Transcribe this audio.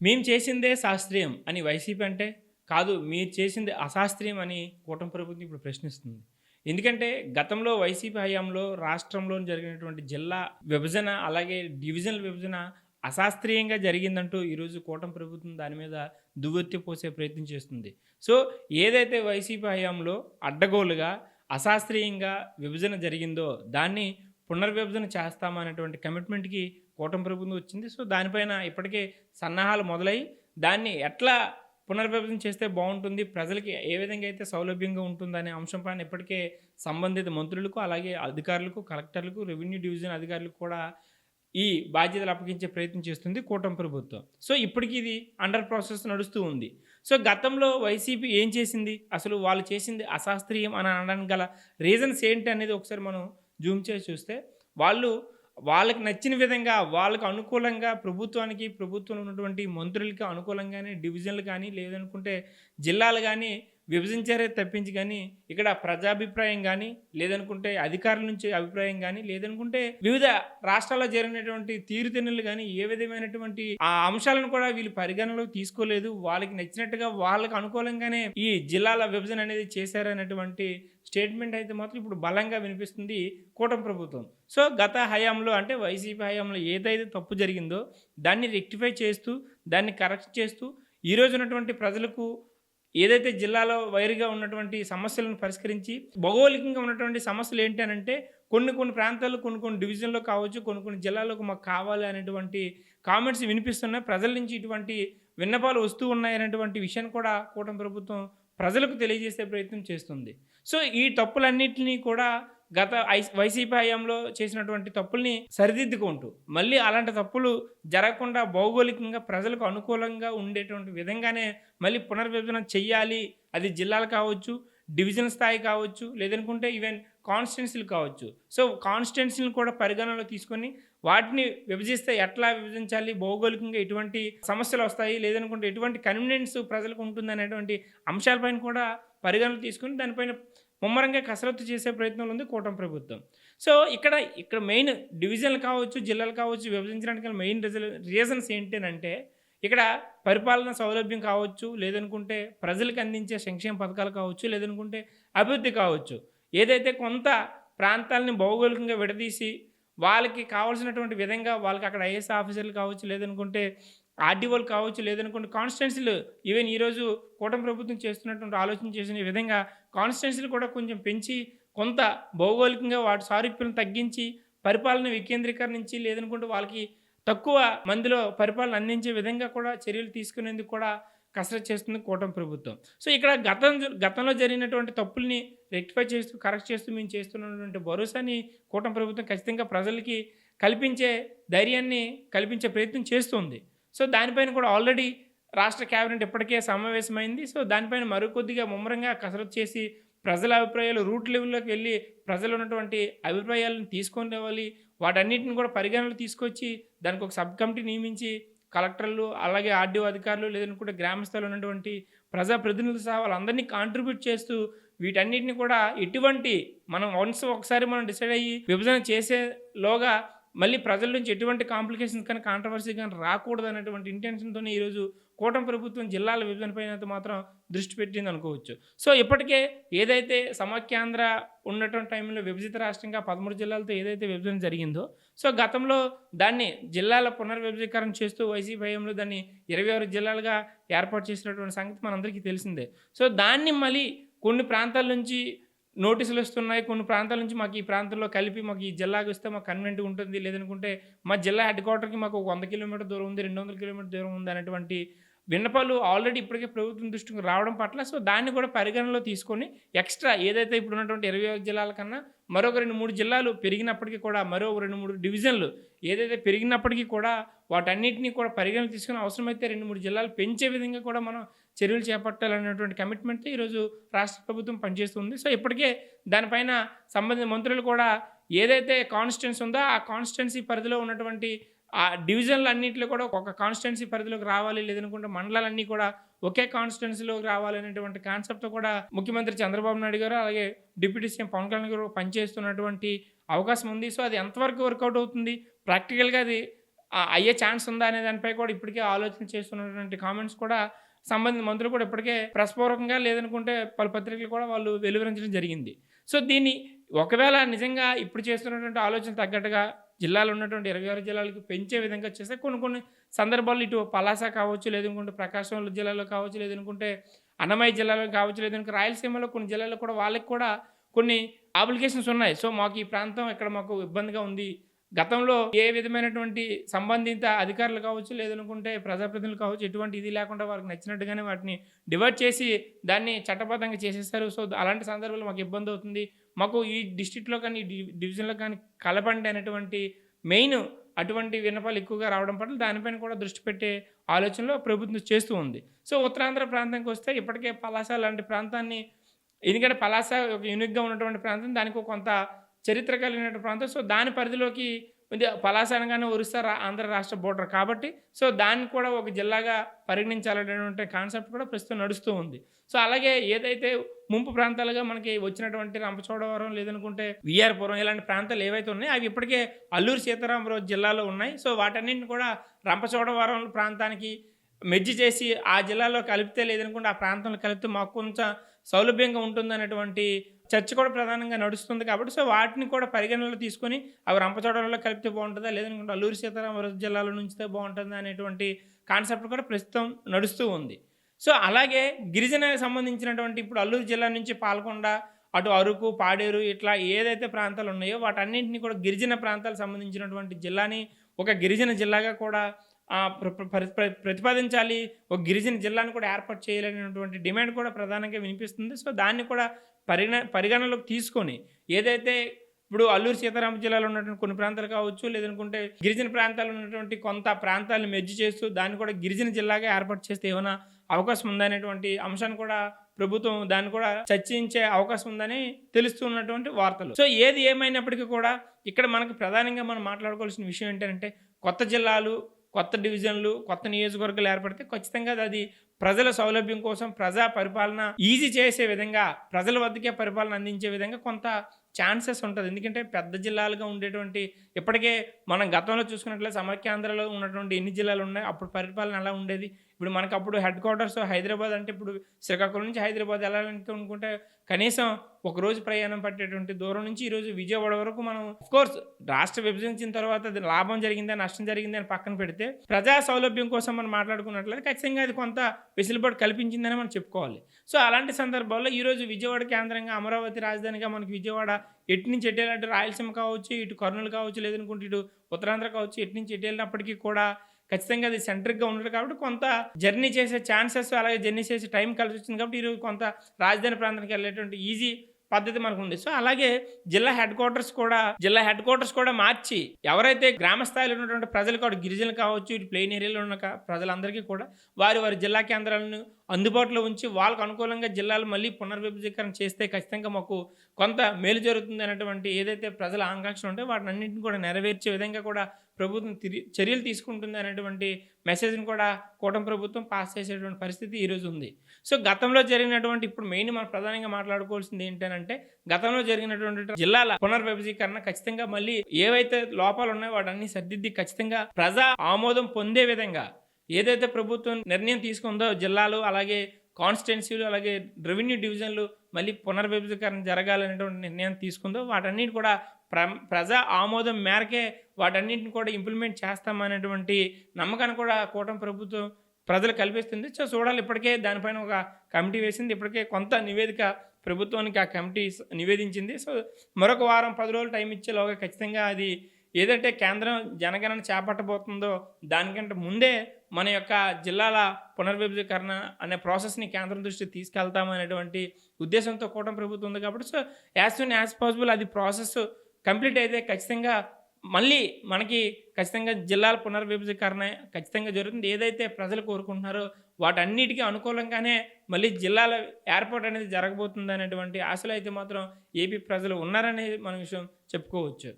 మేము చేసిందే శాస్త్రీయం అని వైసీపీ అంటే, కాదు మీరు చేసింది అశాస్త్రీయం అని కూటమి ప్రభుత్వం ఇప్పుడు ప్రశ్నిస్తుంది. ఎందుకంటే గతంలో వైసీపీ హయాంలో రాష్ట్రంలో జరిగినటువంటి జిల్లా విభజన, అలాగే డివిజనల్ విభజన అశాస్త్రీయంగా జరిగిందంటూ ఈరోజు కూటమి ప్రభుత్వం దాని మీద దువ్వెత్తి పోసే ప్రయత్నం చేస్తుంది. సో, ఏదైతే వైసీపీ హయాంలో అడ్డగోలుగా, అశాస్త్రీయంగా విభజన జరిగిందో దాన్ని పునర్విభజన చేస్తామనేటువంటి కమిట్మెంట్‌కి కూటమి ప్రభుత్వం వచ్చింది. సో, దానిపైన ఇప్పటికే సన్నాహాలు మొదలయ్యి, దాన్ని ఎట్లా పునర్విభజన చేస్తే బావుంటుంది, ప్రజలకి ఏ విధంగా అయితే సౌలభ్యంగా ఉంటుందనే అంశం పైన ఇప్పటికే సంబంధిత మంత్రులకు, అలాగే అధికారులకు, కలెక్టర్లకు, రెవెన్యూ డివిజన్ అధికారులకు కూడా ఈ బాధ్యతలు అప్పగించే ప్రయత్నం చేస్తుంది కూటమి ప్రభుత్వం. సో, ఇప్పటికి ఇది అండర్ ప్రాసెస్ నడుస్తూ ఉంది. సో, గతంలో వైసీపీ ఏం చేసింది? అసలు వాళ్ళు చేసింది అశాస్త్రీయం అని అనడానికి గల రీజన్స్ ఏంటి అనేది ఒకసారి మనం జూమ్ చేసి చూస్తే, వాళ్ళు వాళ్ళకి నచ్చిన విధంగా, వాళ్ళకు అనుకూలంగా ప్రభుత్వానికి, ప్రభుత్వంలో ఉన్నటువంటి మంత్రులకి అనుకూలంగానే డివిజన్‌లు కానీ, లేదనుకుంటే జిల్లాలు గానీ విభజించారే తప్పించి గానీ, ఇక్కడ ప్రజాభిప్రాయం గానీ, లేదనుకుంటే అధికారుల నుంచి అభిప్రాయం గానీ, లేదనుకుంటే వివిధ రాష్ట్రాల్లో జరిగినటువంటి తీరుతెన్నులు గానీ, ఏ విధమైనటువంటి ఆ అంశాలను కూడా వీళ్ళు పరిగణనలోకి తీసుకోలేదు. వాళ్ళకి నచ్చినట్టుగా, వాళ్ళకి అనుకూలంగానే ఈ జిల్లాల విభజన అనేది చేశారనేటువంటి స్టేట్మెంట్ అయితే మాత్రం ఇప్పుడు బలంగా వినిపిస్తుంది కూటమి ప్రభుత్వం. సో, గత హయాంలో అంటే వైసీపీ హయాంలో ఏదైతే తప్పు జరిగిందో దాన్ని రెక్టిఫై చేస్తూ, దాన్ని కరెక్ట్ చేస్తూ, ఈరోజు ఉన్నటువంటి ప్రజలకు ఏదైతే జిల్లాలో వైరుగా ఉన్నటువంటి సమస్యలను పరిష్కరించి, భౌగోళికంగా ఉన్నటువంటి సమస్యలు ఏంటి అనంటే, కొన్ని ప్రాంతాల్లో, కొన్ని డివిజన్‌లో కావచ్చు, కొన్ని జిల్లాలకు మాకు కావాలి అనేటువంటి కామెంట్స్ వినిపిస్తున్నాయి. ప్రజల నుంచి ఇటువంటి విన్నపాలు వస్తూ ఉన్నాయనేటువంటి విషయాన్ని కూడా కూటమి ప్రభుత్వం ప్రజలకు తెలియజేసే ప్రయత్నం చేస్తుంది. సో, ఈ తప్పులన్నిటిని కూడా గత వైసీపీ హయాంలో చేసినటువంటి తప్పుల్ని సరిదిద్దుకుంటూ, మళ్ళీ అలాంటి తప్పులు జరగకుండా భౌగోళికంగా ప్రజలకు అనుకూలంగా ఉండేటువంటి విధంగానే మళ్ళీ పునర్విభజన చెయ్యాలి. అది జిల్లాలు కావచ్చు, డివిజన్ స్థాయి కావచ్చు, లేదనుకుంటే ఈవెన్ కాన్స్టిట్యున్సీలు కావచ్చు. సో, కాన్స్టిట్యున్సీలను కూడా పరిగణనలో తీసుకొని వాటిని విభజిస్తే ఎట్లా విభజించాలి, భౌగోళికంగా ఎటువంటి సమస్యలొస్తాయి, లేదనుకుంటే ఎటువంటి కన్వీనియన్స్ ప్రజలకు ఉంటుందనేటువంటి అంశాలపైన కూడా పరిగణనలు తీసుకొని దానిపైన ముమ్మరంగా కసరత్తు చేసే ప్రయత్నంలో ఉంది కూటమి ప్రభుత్వం. సో, ఇక్కడ మెయిన్ డివిజన్‌లు కావచ్చు, జిల్లాలు కావచ్చు విభజించడానికి గల మెయిన్ రీజన్స్ ఏంటనంటే, ఇక్కడ పరిపాలన సౌలభ్యం కావచ్చు, లేదనుకుంటే ప్రజలకు అందించే సంక్షేమ పథకాలు కావచ్చు, లేదనుకుంటే అభివృద్ధి కావచ్చు. ఏదైతే కొంత ప్రాంతాలని భౌగోళికంగా విడదీసి, వాళ్ళకి కావాల్సినటువంటి విధంగా వాళ్ళకి అక్కడ ఐఏఎస్ ఆఫీసర్లు కావచ్చు, లేదనుకుంటే ఆర్‌డీఓలు కావచ్చు, లేదనుకుంటే కాన్స్టిట్యున్సీలు ఈవెన్ ఈరోజు కూటమి ప్రభుత్వం చేస్తున్నటువంటి ఆలోచన చేసిన విధంగా కాన్స్టిట్యున్సీలు కూడా కొంచెం పెంచి, కొంత భౌగోళికంగా వాటి సారూప్యతను తగ్గించి, పరిపాలన వికేంద్రీకరించి, లేదనుకుంటే వాళ్ళకి తక్కువ మందిలో పరిపాలన అందించే విధంగా కూడా చర్యలు తీసుకునేందుకు కూడా కసరత్తు చేస్తుంది కూటమి ప్రభుత్వం. సో, ఇక్కడ గతంలో జరిగినటువంటి తప్పుల్ని రెక్టిఫై చేస్తూ, కరెక్ట్ చేస్తూ మేము చేస్తున్నటువంటి భరోసాని కూటమి ప్రభుత్వం ఖచ్చితంగా ప్రజలకి కల్పించే ధైర్యాన్ని కల్పించే ప్రయత్నం చేస్తుంది. సో, దానిపైన కూడా ఆల్రెడీ రాష్ట్ర కేబినెట్ ఇప్పటికే సమావేశమైంది. సో, దానిపైన మరికొద్దిగా ముమ్మరంగా కసరత్తు చేసి, ప్రజల అభిప్రాయాలు రూట్ లెవెల్‌లోకి వెళ్ళి, ప్రజలు ఉన్నటువంటి అభిప్రాయాలను తీసుకొని రావాలి. వాటన్నిటిని కూడా పరిగణనలోకి తీసుకొచ్చి, దానికి ఒక సబ్ కమిటీ నియమించి, కలెక్టర్లు, అలాగే ఆర్‌డీఓ అధికారులు, లేదనుకుంటే గ్రామ స్థాయిలో ఉన్నటువంటి ప్రజాప్రతినిధులు సహా వాళ్ళందరినీ కాంట్రిబ్యూట్ చేస్తూ, వీటన్నిటిని కూడా ఎటువంటి మనం ఒకసారి మనం డిసైడ్ అయ్యి విభజన చేసేలోగా మళ్ళీ ప్రజల నుంచి ఎటువంటి కాంప్లికేషన్స్ కానీ, కాంట్రవర్సీ కానీ రాకూడదనేటువంటి ఇంటెన్షన్‌తోనే ఈరోజు కూటమి ప్రభుత్వం జిల్లాల విభజనపైన అయితే మాత్రం దృష్టి పెట్టింది అనుకోవచ్చు. సో, ఇప్పటికే ఏదైతే సమాఖ్యాంధ్ర ఉన్నటువంటి టైంలో విభజిత రాష్ట్రంగా 13 జిల్లాలతో ఏదైతే విభజన జరిగిందో, సో, గతంలో దాన్ని జిల్లాల పునర్విభజీకరణ చేస్తూ వైసీపీ హయాంలో దాన్ని 26 జిల్లాలుగా ఏర్పాటు చేసినటువంటి సంగతి మనందరికీ తెలిసిందే. సో, దాన్ని మళ్ళీ కొన్ని ప్రాంతాల నుంచి నోటీసులు వస్తున్నాయి. కొన్ని ప్రాంతాల నుంచి మాకు ఈ ప్రాంతంలో కలిపి మాకు ఈ జిల్లాకి వస్తే మాకు కన్వీనియంట్‌గా ఉంటుంది. లేదనుకుంటే మా జిల్లా హెడ్ క్వార్టర్‌కి మాకు 100 కిలోమీటర్ల దూరం ఉంది, 200 కిలోమీటర్ల దూరం ఉంది అనేటువంటి విన్నపాలు ఆల్రెడీ ఇప్పటికే ప్రభుత్వం దృష్టికి రావడం పట్ల, సో, దాన్ని కూడా పరిగణనలో తీసుకొని ఎక్స్‌ట్రా ఏదైతే ఇప్పుడు ఉన్నటువంటి 26 జిల్లాల కన్నా మరొక 2, 3 జిల్లాలు పెరిగినప్పటికీ కూడా, మరో 2, 3 డివిజన్లు ఏదైతే పెరిగినప్పటికీ కూడా వాటన్నిటిని కూడా పరిగణనలోకి తీసుకొని అవసరమైతే 2, 3 జిల్లాలు పెంచే విధంగా కూడా మనం చర్యలు చేపట్టాలనేటువంటి కమిట్మెంట్‌తో ఈరోజు రాష్ట్ర ప్రభుత్వం పనిచేస్తుంది. సో, ఇప్పటికే దానిపైన సంబంధిత మంత్రులు కూడా ఏదైతే కాన్స్టిట్యుయెన్సీ ఉందో ఆ కాన్స్టిట్యుయెన్సీ పరిధిలో ఉన్నటువంటి ఆ డివిజన్‌లన్నిట్లో కూడా ఒక కాన్స్టిట్యుయెన్సీ పరిధిలోకి రావాలి, లేదనుకుంటే మండలాలన్నీ కూడా ఒకే కాన్స్టిట్యుయెన్సీలోకి రావాలనేటువంటి కాన్సెప్ట్‌తో కూడా ముఖ్యమంత్రి చంద్రబాబు నాయుడు గారు, అలాగే డిప్యూటీ సీఎం పవన్ కళ్యాణ్ గారు పనిచేస్తున్నటువంటి అవకాశం ఉంది. సో, అది ఎంతవరకు వర్కౌట్ అవుతుంది, ప్రాక్టికల్‌గా అది అయ్యే ఛాన్స్ ఉందా అనే దానిపై కూడా ఇప్పటికే ఆలోచన చేస్తున్నటువంటి కామెంట్స్ కూడా సంబంధిత మంత్రులు కూడా ఇప్పటికే ప్రెస్‌పూర్వకంగా లేదనుకుంటే పలు పత్రికలు కూడా వాళ్ళు వెలువరించడం జరిగింది. సో, దీన్ని ఒకవేళ నిజంగా ఇప్పుడు చేస్తున్నటువంటి ఆలోచనకు తగ్గట్టుగా జిల్లాలో ఉన్నటువంటి 26 జిల్లాలకు పెంచే విధంగా చేస్తే కొన్ని కొన్ని సందర్భాల్లో ఇటు పలాస కావచ్చు, లేదనుకుంటే ప్రకాశం జిల్లాలో కావచ్చు, లేదనుకుంటే అన్నమయ్య జిల్లాలో కావచ్చు, లేదనుకుంటే రాయలసీమలో కొన్ని జిల్లాల్లో కూడా వాళ్ళకి కూడా కొన్ని అప్లికేషన్స్ ఉన్నాయి. సో, మాకు ఈ ప్రాంతం ఇక్కడ మాకు ఇబ్బందిగా ఉంది. గతంలో ఏ విధమైనటువంటి సంబంధిత అధికారులు కావచ్చు, లేదనుకుంటే ప్రజాప్రతినిధులు కావచ్చు, ఎటువంటి ఇది లేకుండా వాళ్ళకి నచ్చినట్టుగానే వాటిని డివైడ్ చేసి దాన్ని చట్టబద్ధంగా చేసేస్తారు. సో, అలాంటి సందర్భాల్లో మాకు ఇబ్బంది అవుతుంది. మాకు ఈ డిస్ట్రిక్ట్‌లో కానీ, ఈ డివిజన్‌లో కానీ కలపండి అనేటువంటి మెయిన్ అటువంటి విన్నపాలు ఎక్కువగా రావడం పట్ల దానిపైన కూడా దృష్టి పెట్టే ఆలోచనలో ప్రభుత్వం చేస్తూ ఉంది. సో, ఉత్తరాంధ్ర ప్రాంతానికి వస్తే ఇప్పటికే పలాస లాంటి ప్రాంతాన్ని, ఎందుకంటే పలాస ఒక యూనిక్‌గా ఉన్నటువంటి ప్రాంతం, దానికి కొంత చరిత్ర కలిగినటువంటి ప్రాంతం. సో, దాని పరిధిలోకి పలాస అనగానే ఒరిస్సా ఆంధ్ర రాష్ట్ర బోర్డర్ కాబట్టి, సో, దాన్ని కూడా ఒక జిల్లాగా పరిగణించాలనేటువంటి కాన్సెప్ట్ కూడా ప్రస్తుతం నడుస్తూ ఉంది. సో, అలాగే ఏదైతే ముంపు ప్రాంతాలుగా మనకి వచ్చినటువంటి రంపచోడవరం, లేదనుకుంటే విఆర్‌పురం ఇలాంటి ప్రాంతాలు ఏవైతే ఉన్నాయో అవి ఇప్పటికే అల్లూరు సీతారామరాజు జిల్లాలో ఉన్నాయి. సో, వాటన్నింటిని కూడా రంపచోడవరం ప్రాంతానికి మెర్జ్ చేసి ఆ జిల్లాలో కలిపితే, లేదనుకుంటే ఆ ప్రాంతంలో కలిపితే మాకు కొంచెం సౌలభ్యంగా ఉంటుందనేటువంటి చర్చ కూడా ప్రధానంగా నడుస్తుంది కాబట్టి, సో, వాటిని కూడా పరిగణనలో తీసుకొని అవి రంపచోడవరంలో కలిపితే బాగుంటుందా, లేదనుకుంటే అల్లూరు సీతారామరాజు జిల్లాలో నుంచితే బాగుంటుందా అనేటువంటి కాన్సెప్ట్ కూడా ప్రస్తుతం నడుస్తూ ఉంది. సో, అలాగే గిరిజనకు సంబంధించినటువంటి ఇప్పుడు అల్లూరు జిల్లా నుంచి పాలకొండ, అటు అరకు, పాడేరు ఇట్లా ఏదైతే ప్రాంతాలు ఉన్నాయో వాటన్నింటినీ కూడా గిరిజన ప్రాంతాలకు సంబంధించినటువంటి జిల్లాని ఒక గిరిజన జిల్లాగా కూడా ప్రతిపాదించాలి. ఒక గిరిజన జిల్లాను కూడా ఏర్పాటు చేయాలనేటువంటి డిమాండ్ కూడా ప్రధానంగా వినిపిస్తుంది. సో, దాన్ని కూడా పరిగణనలోకి తీసుకొని ఏదైతే ఇప్పుడు అల్లూరు సీతారామ జిల్లాలో ఉన్నటువంటి కొన్ని ప్రాంతాలు కావచ్చు, లేదనుకుంటే గిరిజన ప్రాంతాల్లో ఉన్నటువంటి కొంత ప్రాంతాలను మెర్జ్ చేస్తూ దాన్ని కూడా గిరిజన జిల్లాగా ఏర్పాటు చేస్తే ఏమైనా అవకాశం ఉందనేటువంటి అంశాన్ని కూడా ప్రభుత్వం దాన్ని కూడా చర్చించే అవకాశం ఉందని తెలుస్తున్నటువంటి వార్తలు. సో, ఏది ఏమైనప్పటికీ కూడా ఇక్కడ మనకు ప్రధానంగా మనం మాట్లాడుకోవాల్సిన విషయం ఏంటంటే, కొత్త జిల్లాలు, కొత్త డివిజన్లు, కొత్త నియోజకవర్గాలు ఏర్పడితే ఖచ్చితంగా అది ప్రజల సౌలభ్యం కోసం, ప్రజా పరిపాలన ఈజీ చేసే విధంగా, ప్రజల వద్దకే పరిపాలన అందించే విధంగా కొంత ఛాన్సెస్ ఉంటుంది. ఎందుకంటే పెద్ద జిల్లాలుగా ఉండేటువంటి ఇప్పటికే మనం గతంలో చూసుకున్నట్లయితే సమైక్యాంధ్రలో ఉన్నటువంటి ఎన్ని జిల్లాలు ఉన్నాయి, అప్పుడు పరిపాలన ఎలా ఉండేది. ఇప్పుడు మనకు అప్పుడు హెడ్ క్వార్టర్స్ హైదరాబాద్ అంటే, ఇప్పుడు శ్రీకాకుళం నుంచి హైదరాబాద్ వెళ్ళాలంటే అనుకుంటే కనీసం ఒక రోజు ప్రయాణం పట్టేటువంటి దూరం నుంచి ఈరోజు విజయవాడ వరకు మనం ఆఫ్కోర్స్ రాష్ట్ర విభజించిన తర్వాత అది లాభం జరిగిందా, నష్టం జరిగిందా అని పక్కన పెడితే ప్రజా సౌలభ్యం కోసం మనం మాట్లాడుకున్నట్లయితే ఖచ్చితంగా అది కొంత వెసులుబాటు కల్పించిందని మనం చెప్పుకోవాలి. సో, అలాంటి సందర్భాల్లో ఈరోజు విజయవాడ కేంద్రంగా, అమరావతి రాజధానిగా మనకి విజయవాడ ఎటు నుంచి ఎటు వెళ్ళినట్టు రాయలసీమ కావచ్చు, ఇటు కర్నూలు కావచ్చు, లేదనుకుంటే ఇటు ఉత్తరాంధ్ర కావచ్చు, ఎటు నుంచి ఎటు వెళ్ళినప్పటికీ కూడా ఖచ్చితంగా అది సెంట్రిక్‌గా ఉండదు కాబట్టి కొంత జర్నీ చేసే ఛాన్సెస్, అలాగే జర్నీ చేసే టైం కలిసి వచ్చింది కాబట్టి ఈరోజు కొంత రాజధాని ప్రాంతానికి వెళ్ళేటువంటి ఈజీ పద్ధతి మనకుంది. సో, అలాగే జిల్లా హెడ్ క్వార్టర్స్ కూడా మార్చి ఎవరైతే గ్రామ స్థాయిలో ఉన్నటువంటి ప్రజలు కూడా, గిరిజనులు కావచ్చు, ఇటు ప్లెయిన్ ఏరియాలో ఉన్న ప్రజలందరికీ కూడా వారి జిల్లా కేంద్రాలను అందుబాటులో ఉంచి వాళ్ళకు అనుకూలంగా జిల్లాలు మళ్ళీ పునర్విభజీకరణ చేస్తే ఖచ్చితంగా మాకు కొంత మేలు జరుగుతుంది అనేటువంటి ఏదైతే ప్రజల ఆకాంక్షలు ఉంటాయో వాటినన్నింటిని కూడా నెరవేర్చే విధంగా కూడా ప్రభుత్వం చర్యలు తీసుకుంటుంది అనేటువంటి మెసేజ్ని కూడా కూటమి ప్రభుత్వం పాస్ చేసేటువంటి పరిస్థితి ఈరోజు ఉంది. సో, గతంలో జరిగినటువంటి ఇప్పుడు మెయిన్ మనం ప్రధానంగా మాట్లాడుకోవాల్సింది ఏంటంటే, గతంలో జరిగినటువంటి జిల్లాల పునర్విభజీకరణ ఖచ్చితంగా మళ్ళీ ఏవైతే లోపాలు ఉన్నాయో వాటన్ని సర్దిద్ది ఖచ్చితంగా ప్రజా ఆమోదం పొందే విధంగా ఏదైతే ప్రభుత్వం నిర్ణయం తీసుకుందో, జిల్లాలు అలాగే కాన్స్టిట్యున్సీలు అలాగే రెవెన్యూ డివిజన్లు మళ్ళీ పునర్విభజీకరణ జరగాలనేటువంటి నిర్ణయం తీసుకుందో వాటన్నిటి కూడా ప్రజా ఆమోదం మేరకే వాటన్నిటిని కూడా ఇంప్లిమెంట్ చేస్తామనేటువంటి నమ్మకాన్ని కూడా కూటమి ప్రభుత్వం ప్రజలు కల్పిస్తుంది. సో, చూడాలి. ఇప్పటికే దానిపైన ఒక కమిటీ వేసింది. ఇప్పటికే కొంత నివేదిక ప్రభుత్వానికి ఆ కమిటీ నివేదించింది. సో, మరొక వారం 10 రోజులు టైం ఇచ్చేలోగా ఖచ్చితంగా అది ఏదంటే కేంద్రం జనగణన చేపట్టబోతుందో దానికంటే ముందే మన యొక్క జిల్లాల పునర్విభజీకరణ అనే ప్రాసెస్ని కేంద్రం దృష్టికి తీసుకెళ్తామనేటువంటి ఉద్దేశంతో కూటమి ప్రభుత్వం ఉంది కాబట్టి, so, as soon as possible అది ప్రాసెస్ కంప్లీట్ అయితే ఖచ్చితంగా మళ్ళీ మనకి ఖచ్చితంగా జిల్లాల పునర్విభజీకరణ ఖచ్చితంగా జరుగుతుంది. ఏదైతే ప్రజలు కోరుకుంటున్నారో వాటన్నిటికీ అనుకూలంగానే మళ్ళీ జిల్లాల ఏర్పాటు అనేది జరగబోతుంది అనేటువంటి ఆశలు అయితే మాత్రం ఏపీ ప్రజలు ఉన్నారనేది మన విషయం చెప్పుకోవచ్చు.